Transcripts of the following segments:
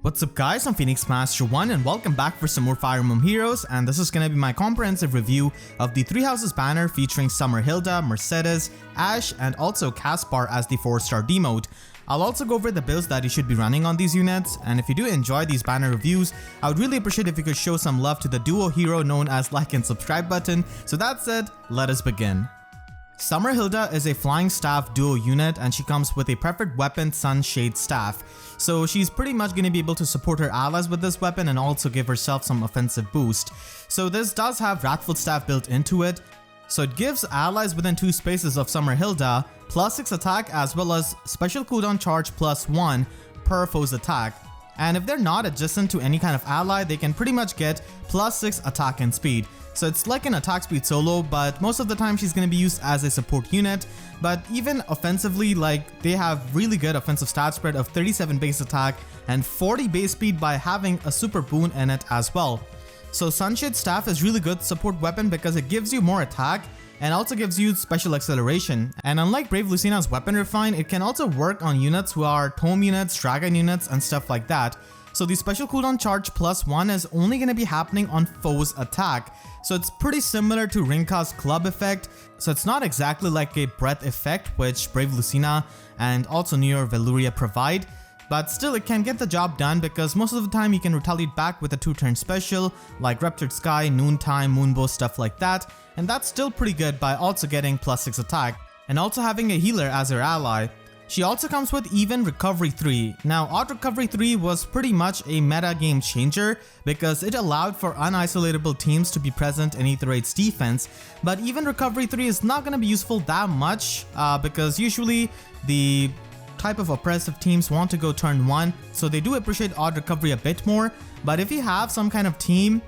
What's up guys, I'm Phoenix Master 1 and welcome back for some more Fire Emblem Heroes, and this is gonna be my comprehensive review of the Three Houses banner featuring Summer Hilda, Mercedes, Ashe, and also Caspar as the 4-star D mode. I'll also go over the builds that you should be running on these units, and if you do enjoy these banner reviews, I would really appreciate if you could show some love to the duo hero known as like and subscribe button. So that said, let us begin. Summer Hilda is a flying staff duo unit and she comes with a preferred weapon Sunshade Staff. So she's pretty much going to be able to support her allies with this weapon and also give herself some offensive boost. So this does have Wrathful Staff built into it. So it gives allies within 2 spaces of Summer Hilda +6 attack as well as special cooldown charge +1 per foe's attack. And if they're not adjacent to any kind of ally, they can pretty much get +6 attack and speed. So it's like an attack speed solo, but most of the time she's going to be used as a support unit. But even offensively, like, they have really good offensive stat spread of 37 base attack and 40 base speed by having a super boon in it as well. So Sunshade Staff is really good support weapon because it gives you more attack and also gives you special acceleration. And unlike Brave Lucina's Weapon Refine, it can also work on units who are Tome units, Dragon units, and stuff like that. So the special cooldown charge +1 is only going to be happening on foe's attack. So it's pretty similar to Rinka's club effect. So it's not exactly like a breath effect which Brave Lucina and also Neo Veluria provide. But still it can get the job done because most of the time you can retaliate back with a 2-turn special like Ruptured Sky, Noontime, Moonbow, stuff like that. And that's still pretty good by also getting +6 attack and also having a healer as her ally. She also comes with Even Recovery 3. Now, Odd Recovery 3 was pretty much a meta game changer because it allowed for unisolatable teams to be present in Aether 8's defense, but Even Recovery 3 is not going to be useful that much because usually the type of oppressive teams want to go turn 1, so they do appreciate Odd Recovery a bit more. But if you have some kind of team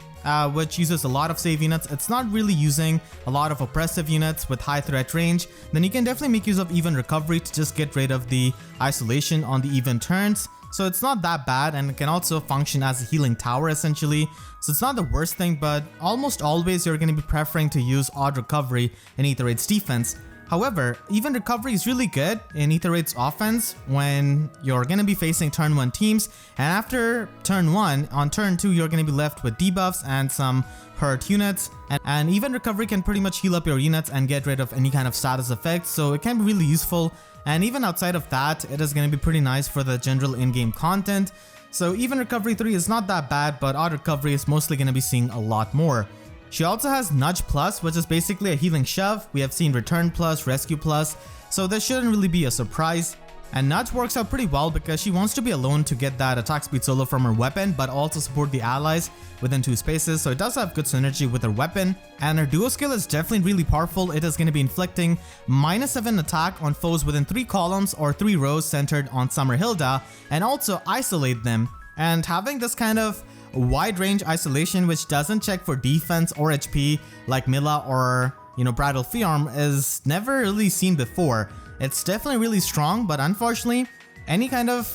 which uses a lot of save units, it's not really using a lot of oppressive units with high threat range, then you can definitely make use of Even Recovery to just get rid of the isolation on the even turns. So it's not that bad and it can also function as a healing tower essentially. So it's not the worst thing, but almost always you're going to be preferring to use Odd Recovery in Aether 8's defense. However, Even Recovery is really good in Aether 8's offense when you're going to be facing turn 1 teams, and after turn 1, on turn 2 you're going to be left with debuffs and some hurt units, and Even Recovery can pretty much heal up your units and get rid of any kind of status effects, so it can be really useful. And even outside of that, it is going to be pretty nice for the general in-game content. So Even Recovery 3 is not that bad, but Odd Recovery is mostly going to be seeing a lot more. She also has Nudge Plus, which is basically a healing shove. We have seen Return Plus, Rescue Plus, so this shouldn't really be a surprise. And Nudge works out pretty well because she wants to be alone to get that attack speed solo from her weapon, but also support the allies within 2 spaces, so it does have good synergy with her weapon. And her duo skill is definitely really powerful. It is going to be inflicting -7 attack on foes within 3 columns or 3 rows centered on Summer Hilda, and also isolate them. And having this kind of wide range isolation which doesn't check for defense or HP like Milla or Brattle Fiarm is never really seen before. It's definitely really strong, but unfortunately any kind of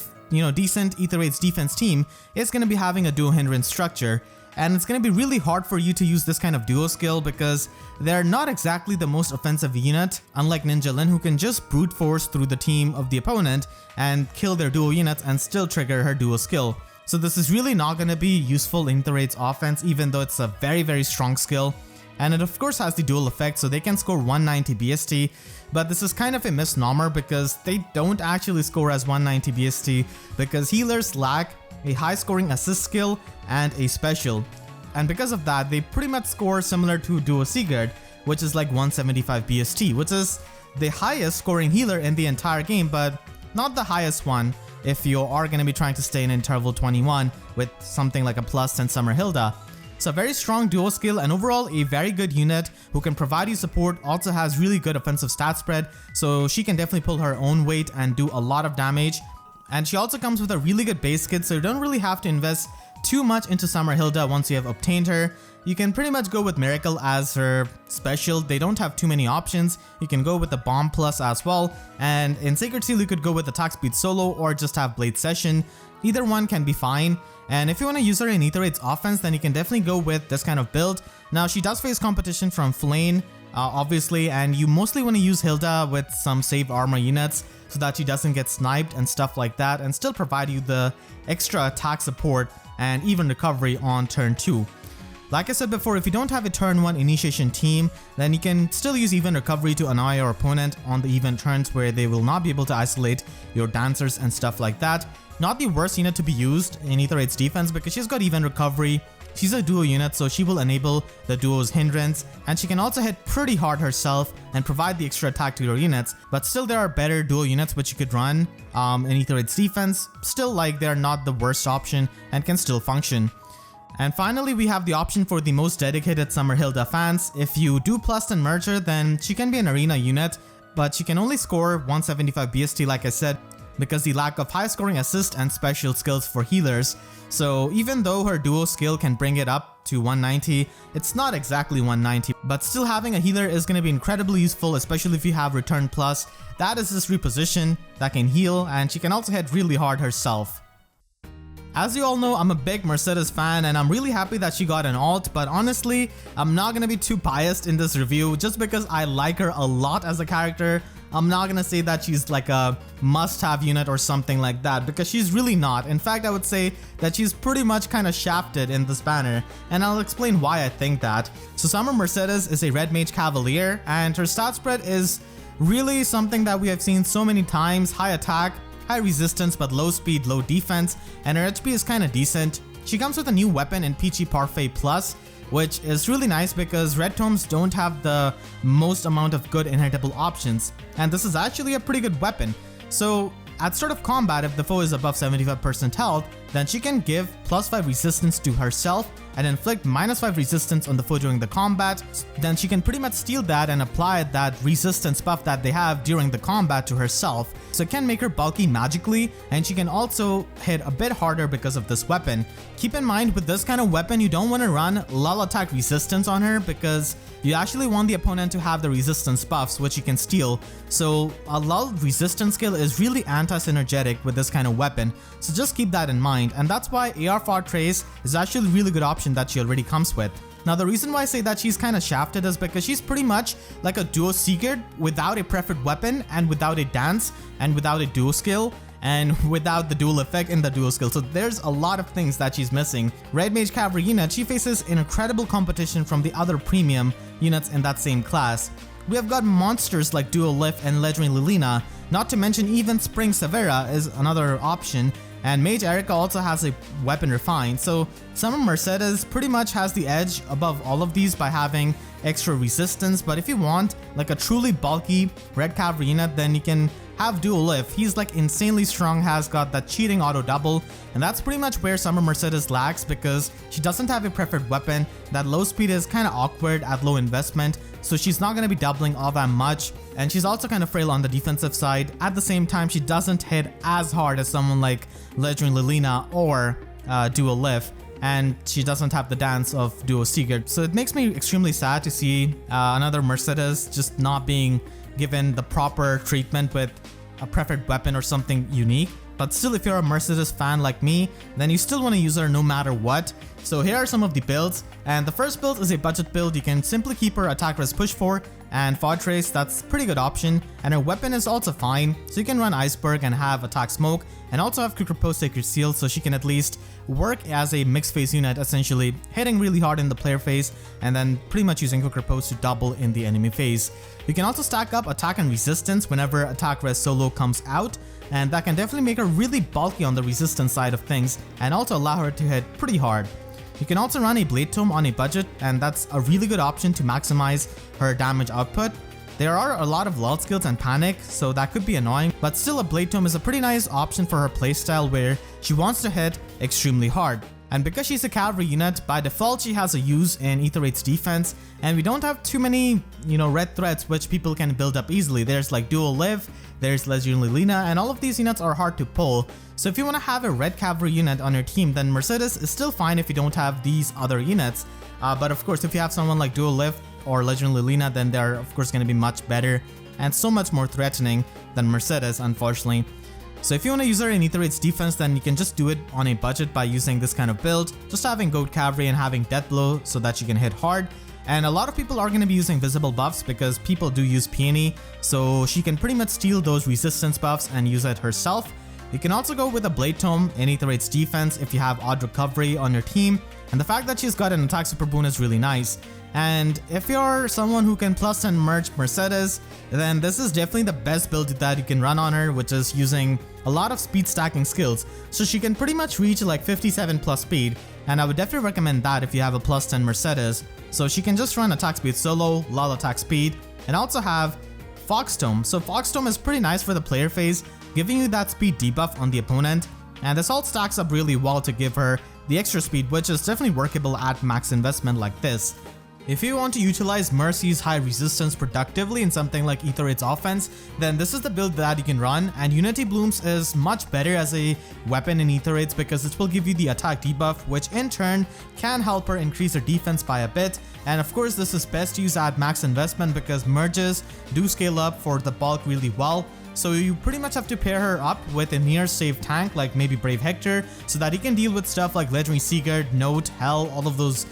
decent Aether 8's defense team is going to be having a duo hindrance structure, and it's going to be really hard for you to use this kind of duo skill because they're not exactly the most offensive unit, unlike Ninja Lin, who can just brute force through the team of the opponent and kill their duo units and still trigger her duo skill. So this is really not going to be useful in Aether 8's offense, even though it's a very strong skill. And it of course has the dual effect, so they can score 190 BST, but this is kind of a misnomer because they don't actually score as 190 BST because healers lack a high scoring assist skill and a special. And because of that, they pretty much score similar to Duo Sigurd, which is like 175 BST, which is the highest scoring healer in the entire game, but not the highest one if you are going to be trying to stay in interval 21 with something like a +10 Summer Hilda. So a very strong duo skill and overall a very good unit who can provide you support, also has really good offensive stat spread, so she can definitely pull her own weight and do a lot of damage. And she also comes with a really good base kit, so you don't really have to invest too much into Summer Hilda once you have obtained her. You can pretty much go with Miracle as her special. They don't have too many options. You can go with the Bomb Plus as well, and in Sacred Seal you could go with Attack Speed Solo or just have Blade Session. Either one can be fine. And if you want to use her in Aether 8's offense, then you can definitely go with this kind of build. Now she does face competition from Flame, obviously, and you mostly want to use Hilda with some save armor units so that she doesn't get sniped and stuff like that, and still provide you the extra attack support and even recovery on turn 2. Like I said before, if you don't have a turn 1 initiation team, then you can still use even recovery to annoy your opponent on the even turns where they will not be able to isolate your dancers and stuff like that. Not the worst unit to be used in AETHER defense because she's got even recovery. She's a duo unit, so she will enable the duo's hindrance, and she can also hit pretty hard herself and provide the extra attack to your units. But still, there are better duo units which you could run in AETHER defense. Still, like, they're not the worst option and can still function. And finally, we have the option for the most dedicated Summer Hilda fans. If you do plus and merger, then she can be an arena unit, but she can only score 175 BST like I said, because the lack of high scoring assist and special skills for healers. So even though her duo skill can bring it up to 190, it's not exactly 190, but still having a healer is going to be incredibly useful, especially if you have Return Plus. That is this reposition that can heal, and she can also hit really hard herself. As you all know, I'm a big Mercedes fan and I'm really happy that she got an alt, but honestly, I'm not gonna be too biased in this review just because I like her a lot as a character. I'm not gonna say that she's like a must-have unit or something like that because she's really not. In fact, I would say that she's pretty much kind of shafted in this banner, and I'll explain why I think that. So Summer Mercedes is a Red Mage Cavalier and her stat spread is really something that we have seen so many times: high attack, high resistance but low speed, low defense, and her HP is kinda decent. She comes with a new weapon in Peachy Parfait Plus, which is really nice because red tomes don't have the most amount of good inhibitable options, and this is actually a pretty good weapon. So at start of combat, if the foe is above 75% health, then she can give +5 resistance to herself and inflict -5 resistance on the foe during the combat. Then she can pretty much steal that and apply that resistance buff that they have during the combat to herself. So it can make her bulky magically, and she can also hit a bit harder because of this weapon. Keep in mind, with this kind of weapon, you don't want to run lull attack resistance on her because you actually want the opponent to have the resistance buffs, which you can steal. So a lull resistance skill is really anti-synergetic with this kind of weapon, so just keep that in mind. And that's why AR Fortress is actually a really good option that she already comes with. Now the reason why I say that she's kind of shafted is because she's pretty much like a duo seeker without a preferred weapon and without a dance and without a duo skill and without the dual effect in the dual skill. So there's a lot of things that she's missing. Red Mage Cavalry unit, she faces an incredible competition from the other premium units in that same class. We have got monsters like Dual Lift and Legendary Lilina, not to mention even Spring Severa is another option, and Mage Erica also has a weapon refined. So Summer Mercedes pretty much has the edge above all of these by having extra resistance, but if you want like a truly bulky red cavalry unit, then you can have Dual Lift. He's like insanely strong, has got that cheating auto double, and that's pretty much where Summer Mercedes lacks because she doesn't have a preferred weapon. That low speed is kind of awkward at low investment, so she's not going to be doubling all that much, and she's also kind of frail on the defensive side. At the same time, she doesn't hit as hard as someone like Legendary Lilina or Dual Lift, and she doesn't have the dance of Duo Seeker. So it makes me extremely sad to see another Mercedes just not being given the proper treatment with a preferred weapon or something unique. But still, if you're a Mercedes fan like me, then you still want to use her no matter what. So here are some of the builds, and the first build is a budget build. You can simply keep her attack res push 4 and Fortress, that's a pretty good option, and her weapon is also fine, so you can run Iceberg and have attack smoke, and also have Quick Riposte Sacred Seal, so she can at least work as a mixed phase unit, essentially hitting really hard in the player phase and then pretty much using Quick Riposte to double in the enemy phase. You can also stack up attack and resistance whenever attack res solo comes out, and that can definitely make her really bulky on the resistance side of things and also allow her to hit pretty hard. You can also run a Blade Tome on a budget, and that's a really good option to maximize her damage output. There are a lot of lull skills and panic, so that could be annoying, but still a Blade Tome is a pretty nice option for her playstyle where she wants to hit extremely hard. And because she's a cavalry unit, by default she has a use in AETHER defense, and we don't have too many, red threats which people can build up easily. There's like Dual Live, there's Legendary Lilina, and all of these units are hard to pull. So if you want to have a red cavalry unit on your team, then Mercedes is still fine if you don't have these other units. But of course, if you have someone like Dual Lift or Legendary Lilina, then they're of course going to be much better and so much more threatening than Mercedes, unfortunately. So if you want to use her in AETHER defense, then you can just do it on a budget by using this kind of build, just having Goat Cavalry and having Death Blow so that you can hit hard. And a lot of people are going to be using visible buffs because people do use peony, so she can pretty much steal those resistance buffs and use it herself. You can also go with a Blade Tome in Aether defense if you have odd recovery on your team, and the fact that she's got an attack super boon is really nice. And if you're someone who can plus and merge Mercedes, then this is definitely the best build that you can run on her, which is using a lot of speed stacking skills. So she can pretty much reach like 57 plus speed, and I would definitely recommend that if you have a plus 10 Mercedes. So she can just run attack speed solo, lol attack speed, and also have Fox Tome. So Fox Tome is pretty nice for the player phase, giving you that speed debuff on the opponent, and this all stacks up really well to give her the extra speed, which is definitely workable at max investment like this. If you want to utilize Mercie's high resistance productively in something like Aether offense, then this is the build that you can run, and Unity Blooms is much better as a weapon in Aether because it will give you the attack debuff, which in turn can help her increase her defense by a bit. And of course this is best used at max investment because merges do scale up for the bulk really well. So you pretty much have to pair her up with a near safe tank like maybe Brave Hector, so that he can deal with stuff like Legendary Sigurd, Note, Hell, all of those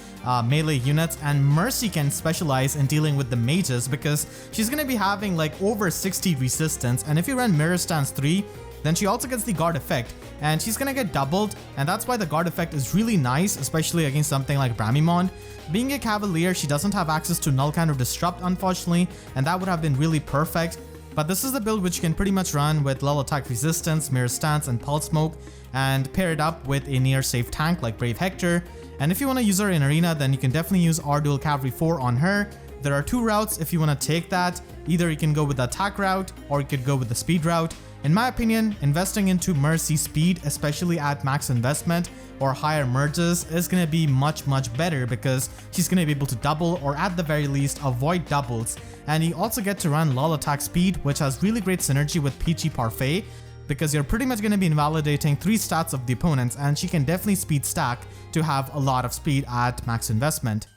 melee units. And Mercie can specialize in dealing with the mages because she's going to be having like over 60 resistance, and if you run Mirror Stance 3, then she also gets the guard effect, and she's gonna get doubled, and that's why the guard effect is really nice, especially against something like Bramimond. Being a Cavalier, she doesn't have access to Null Counter Disrupt unfortunately, and that would have been really perfect. But this is the build which you can pretty much run with lull attack resistance, mirror stance, and pulse smoke, and pair it up with a near safe tank like Brave Hector. And if you want to use her in arena, then you can definitely use R Dual Cavalry 4 on her. There are two routes if you want to take that. Either you can go with the attack route, or you could go with the speed route. In my opinion, investing into Mercie speed, especially at max investment or higher merges, is going to be much better because she's going to be able to double, or at the very least avoid doubles. And you also get to run lull attack speed, which has really great synergy with Peachy Parfait, because you're pretty much going to be invalidating 3 stats of the opponents, and she can definitely speed stack to have a lot of speed at max investment.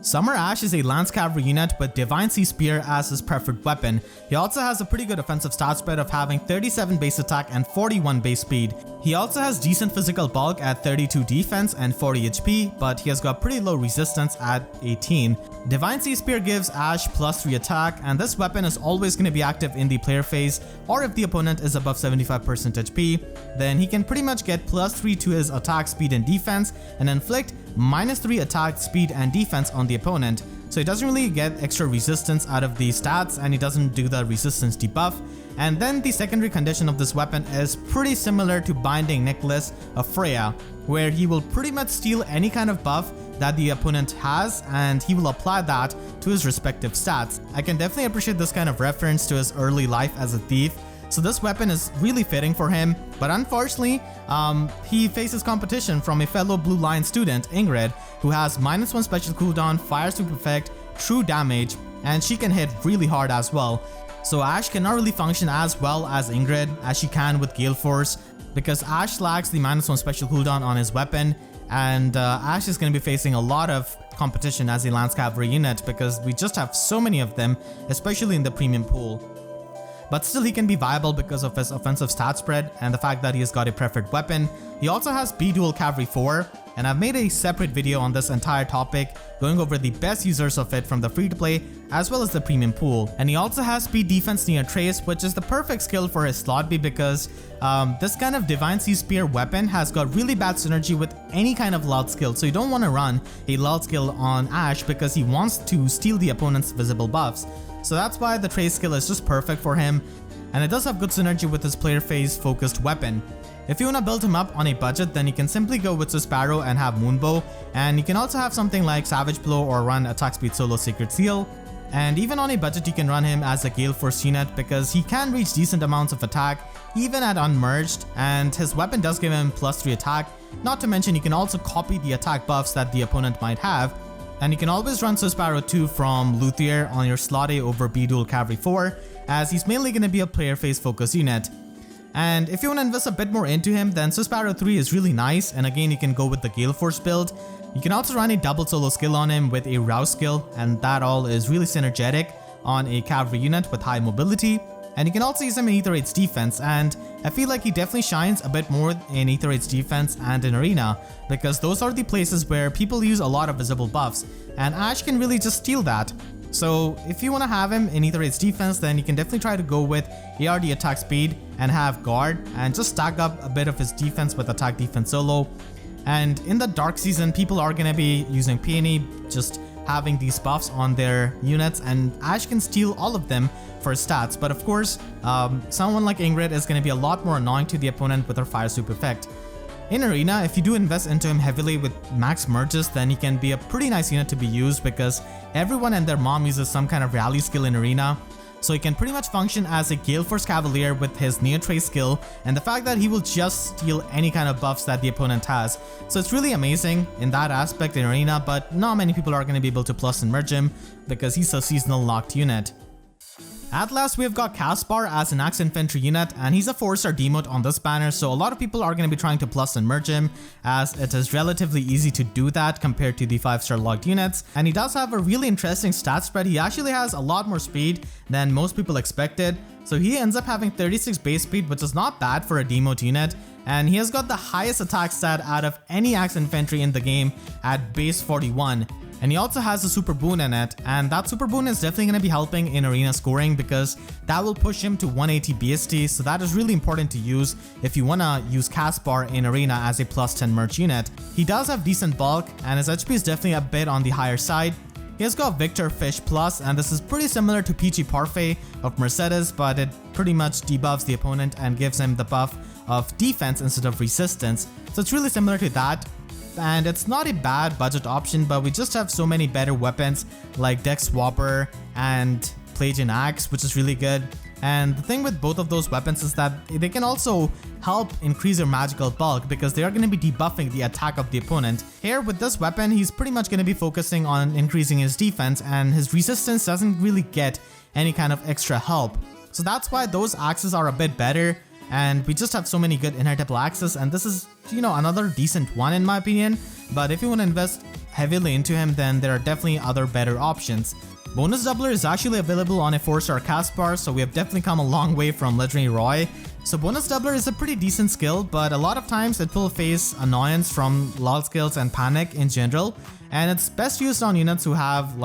Summer Ashe is a Lance Cavalry unit with Divine Sea Spear as his preferred weapon. He also has a pretty good offensive stat spread of having 37 base attack and 41 base speed. He also has decent physical bulk at 32 defense and 40 HP, but he has got pretty low resistance at 18. Divine Sea Spear gives Ashe +3 attack, and this weapon is always going to be active in the player phase, or if the opponent is above 75% HP, then he can pretty much get +3 to his attack, speed, and defense, and inflict -3 attack, speed, and defense on the opponent. So he doesn't really get extra resistance out of the stats, and he doesn't do the resistance debuff. And then the secondary condition of this weapon is pretty similar to Binding Necklace of Freya, where he will pretty much steal any kind of buff that the opponent has, and he will apply that to his respective stats. I can definitely appreciate this kind of reference to his early life as a thief. So this weapon is really fitting for him, but unfortunately, he faces competition from a fellow Blue Lion student, Ingrid, who has -1 special cooldown, fire super effect, true damage, and she can hit really hard as well. So Ashe cannot really function as well as Ingrid as she can with Gale Force, because Ashe lacks the -1 special cooldown on his weapon, and Ashe is going to be facing a lot of competition as a Lance Cavalry unit because we just have so many of them, especially in the premium pool. But still, he can be viable because of his offensive stat spread and the fact that he has got a preferred weapon. He also has B Dual Cavalry 4, and I've made a separate video on this entire topic, going over the best users of it from the free-to-play as well as the premium pool. And he also has speed defense near trace, which is the perfect skill for his slot B because this kind of Divine Sea Spear weapon has got really bad synergy with any kind of lull skill, so you don't want to run a lull skill on Ashe because he wants to steal the opponent's visible buffs. So that's why the trace skill is just perfect for him, and it does have good synergy with his player phase focused weapon. If you want to build him up on a budget, then you can simply go with Sparrow and have Moonbow, and you can also have something like Savage Blow or run Attack Speed Solo Sacred Seal. And even on a budget, you can run him as a Gale Force unit because he can reach decent amounts of attack even at unmerged, and his weapon does give him +3 attack. Not to mention, you can also copy the attack buffs that the opponent might have. And you can always run Sparrow 2 from Luthier on your slot A over B Dual Cavalry 4, as he's mainly going to be a player phase focus unit. And if you want to invest a bit more into him, then Sparrow 3 is really nice, and again you can go with the Gale Force build. You can also run a double solo skill on him with a Rouse skill, and that all is really synergetic on a cavalry unit with high mobility. And you can also use him in Aether 8's defense, and I feel like he definitely shines a bit more in Aether 8's defense and in Arena, because those are the places where people use a lot of visible buffs, and Ashe can really just steal that. So if you want to have him in Aether 8's defense, then you can definitely try to go with ARD attack speed and have guard, and just stack up a bit of his defense with attack defense solo. And in the dark season, people are going to be using Peony, just having these buffs on their units, and Ashe can steal all of them for stats. But of course, someone like Ingrid is going to be a lot more annoying to the opponent with her fire soup effect. In Arena, if you do invest into him heavily with max merges, then he can be a pretty nice unit to be used, because everyone and their mom uses some kind of rally skill in Arena. So he can pretty much function as a Gale Force Cavalier with his Neotrace skill, and the fact that he will just steal any kind of buffs that the opponent has. So it's really amazing in that aspect in Arena, but not many people are going to be able to plus and merge him because he's a seasonal locked unit. At last, we've got Caspar as an Axe Infantry unit, and he's a 4-star demote on this banner, so a lot of people are going to be trying to plus and merge him, as it is relatively easy to do that compared to the 5-star locked units. And he does have a really interesting stat spread. He actually has a lot more speed than most people expected, so he ends up having 36 base speed, which is not bad for a demote unit. And he has got the highest attack stat out of any Axe Infantry in the game at base 41. And he also has a super boon in it, and that super boon is definitely going to be helping in arena scoring, because that will push him to 180 BST, so that is really important to use if you want to use Caspar in arena as a plus 10 merch unit. He does have decent bulk, and his HP is definitely a bit on the higher side. He has got Victor Fish Plus, and this is pretty similar to Peachy Parfait of Mercedes, but it pretty much debuffs the opponent and gives him the buff of defense instead of resistance, so it's really similar to that. And it's not a bad budget option, but we just have so many better weapons like Dex Swapper and Pelagian Axe, which is really good. And the thing with both of those weapons is that they can also help increase your magical bulk, because they are going to be debuffing the attack of the opponent. Here with this weapon, he's pretty much going to be focusing on increasing his defense, and his resistance doesn't really get any kind of extra help. So that's why those axes are a bit better. And we just have so many good inheritable axes, and this is, another decent one in my opinion. But if you want to invest heavily into him, then there are definitely other better options. Bonus Doubler is actually available on a 4-star Caspar, so we have definitely come a long way from Legendary Roy. So Bonus Doubler is a pretty decent skill, but a lot of times it will face annoyance from lull skills and panic in general. And it's best used on units who have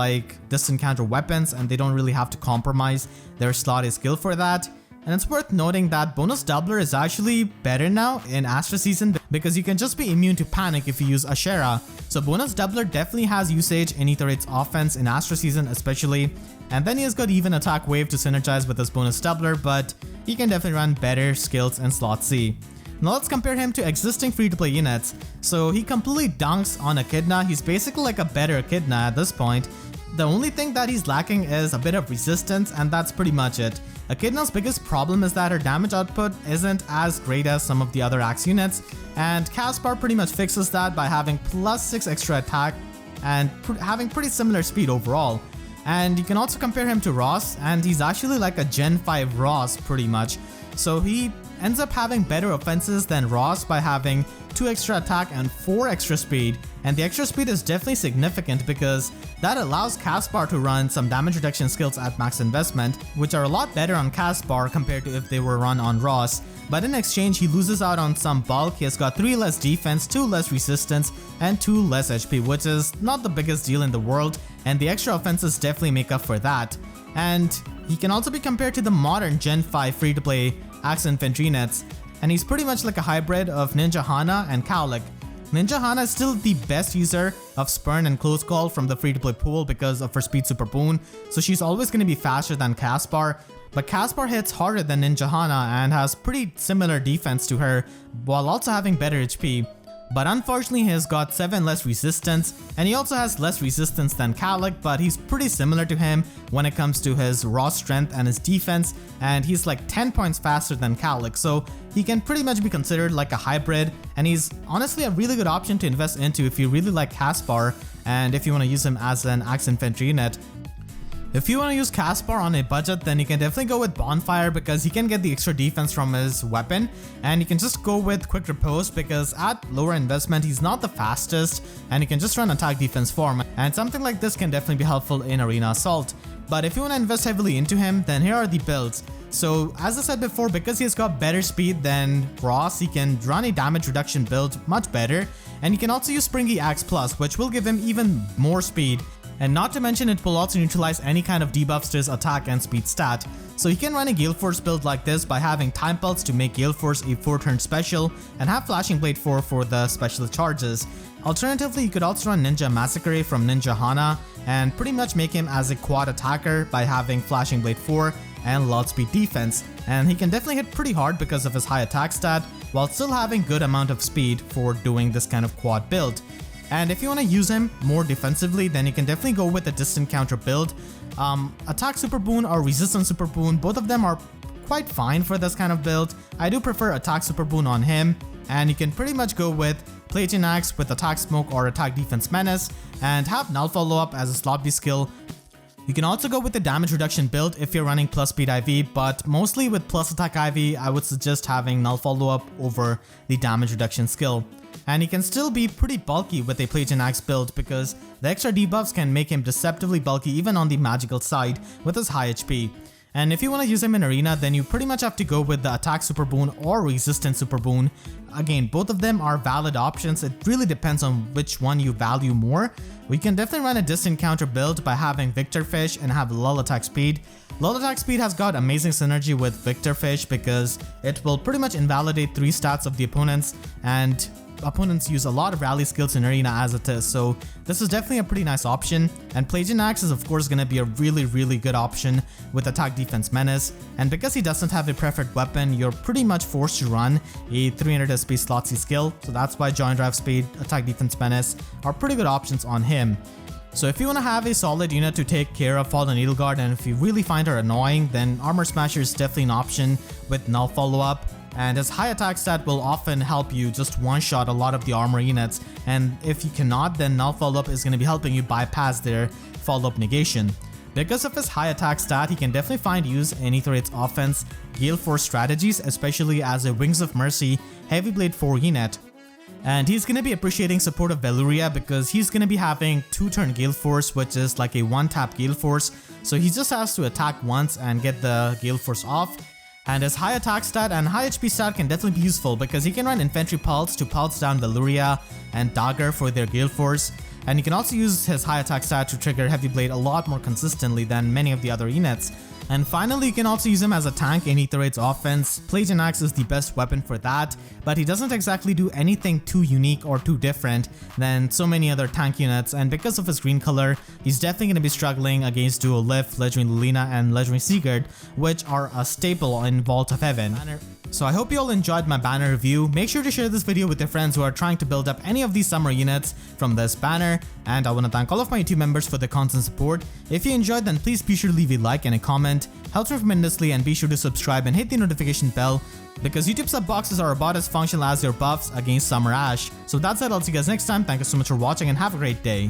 distant counter weapons, and they don't really have to compromise their slotty skill for that. And it's worth noting that Bonus Doubler is actually better now in Astra Season, because you can just be immune to panic if you use Ashera. So Bonus Doubler definitely has usage in Aether 8's offense in Astra Season especially. And then he has got even attack wave to synergize with his Bonus Doubler, but he can definitely run better skills in slot C. Now let's compare him to existing free-to-play units. So he completely dunks on Echidna. He's basically like a better Echidna at this point. The only thing that he's lacking is a bit of resistance, and that's pretty much it. Echidna's biggest problem is that her damage output isn't as great as some of the other Axe units, and Caspar pretty much fixes that by having +6 extra attack and having pretty similar speed overall. And you can also compare him to Ross, and he's actually like a Gen 5 Ross pretty much. So he ends up having better offenses than Ross by having 2 extra attack and 4 extra speed, and the extra speed is definitely significant because that allows Caspar to run some damage reduction skills at max investment, which are a lot better on Caspar compared to if they were run on Ross. But in exchange, he loses out on some bulk. He has got 3 less defense, 2 less resistance, and 2 less HP, which is not the biggest deal in the world, and the extra offenses definitely make up for that. And he can also be compared to the modern Gen 5 free-to-play Axe Infantry units, and he's pretty much like a hybrid of Ninja Hana and Cowlick. Ninja Hana is still the best user of Spurn and Close Call from the free-to-play pool because of her speed super boon, so she's always going to be faster than Caspar. But Caspar hits harder than Ninja Hana and has pretty similar defense to her, while also having better HP. But unfortunately, he has got 7 less resistance, and he also has less resistance than Cowlick, but he's pretty similar to him when it comes to his raw strength and his defense, and he's like 10 points faster than Cowlick, so he can pretty much be considered like a hybrid, and he's honestly a really good option to invest into if you really like Caspar, and if you want to use him as an Axe Infantry unit. If you want to use Caspar on a budget, then you can definitely go with Bonfire because he can get the extra defense from his weapon, and you can just go with Quick Riposte because at lower investment he's not the fastest and you can just run attack defense form, and something like this can definitely be helpful in Arena Assault. But if you want to invest heavily into him, then here are the builds. So as I said before, because he has got better speed than Ross, he can run a damage reduction build much better, and he can also use Springy Axe Plus, which will give him even more speed. And not to mention, it will also neutralize any kind of debuffs to his attack and speed stat. So he can run a Gale Force build like this by having Time Pulse to make Gale Force a 4-turn special and have Flashing Blade 4 for the special charges. Alternatively, you could also run Ninja Massacre from Ninja Hana and pretty much make him as a quad attacker by having Flashing Blade 4 and loud speed defense. And he can definitely hit pretty hard because of his high attack stat while still having good amount of speed for doing this kind of quad build. And if you want to use him more defensively, then you can definitely go with a distant counter build. Attack Super Boon or Resistance Super Boon, both of them are quite fine for this kind of build. I do prefer Attack Super Boon on him, and you can pretty much go with Plagian Axe with Attack Smoke or Attack Defense Menace, and have Null Follow Up as a slot B skill. You can also go with the damage reduction build if you're running plus speed IV, but mostly with plus attack IV, I would suggest having Null Follow Up over the damage reduction skill. And he can still be pretty bulky with a Plagian Axe build because the extra debuffs can make him deceptively bulky even on the magical side with his high HP. And if you want to use him in Arena, then you pretty much have to go with the Attack Super Boon or Resistance Super Boon. Again, both of them are valid options. It really depends on which one you value more. We can definitely run a distant counter build by having Victor Fish and have lull attack speed. Lull attack speed has got amazing synergy with Victor Fish because it will pretty much invalidate 3 stats of the opponents, and opponents use a lot of rally skills in Arena as it is, so this is definitely a pretty nice option. And Plagian Axe is of course going to be a really good option with Attack Defense Menace, and because he doesn't have a preferred weapon, you're pretty much forced to run a 300 SP slot C skill, so that's why Joint Drive Speed, Attack Defense Menace are pretty good options on him. So if you want to have a solid unit to take care of Fallen Edelgard, and if you really find her annoying, then Armor Smasher is definitely an option with Null Follow Up. And his high attack stat will often help you just one-shot a lot of the armor units, and if you cannot, then Null Follow-Up is going to be helping you bypass their follow-up negation. Because of his high attack stat, he can definitely find use in AETHER offense, Gale Force strategies, especially as a Wings of Mercy Heavy Blade 4 unit. And he's going to be appreciating support of Veluria because he's going to be having 2-turn Gale Force, which is like a 1-tap Gale Force, so he just has to attack once and get the Gale Force off. And his high attack stat and high HP stat can definitely be useful because he can run Infantry Pulse to pulse down Veluria and Dagger for their Gale Force. And he can also use his high attack stat to trigger Heavy Blade a lot more consistently than many of the other units. And finally, you can also use him as a tank in AETHER offense. Plagian Axe is the best weapon for that, but he doesn't exactly do anything too unique or too different than so many other tank units, and because of his green color, he's definitely going to be struggling against Duo Lift, Legendary Lilina, and Legendary Sigurd, which are a staple in Vault of Heaven. So I hope you all enjoyed my banner review. Make sure to share this video with your friends who are trying to build up any of these summer units from this banner, and I want to thank all of my YouTube members for the constant support. If you enjoyed, then please be sure to leave a like and a comment. Helps me tremendously, and be sure to subscribe and hit the notification bell because YouTube sub boxes are about as functional as your buffs against Summer Ashe. So that's it, I'll see you guys next time. Thank you so much for watching and have a great day.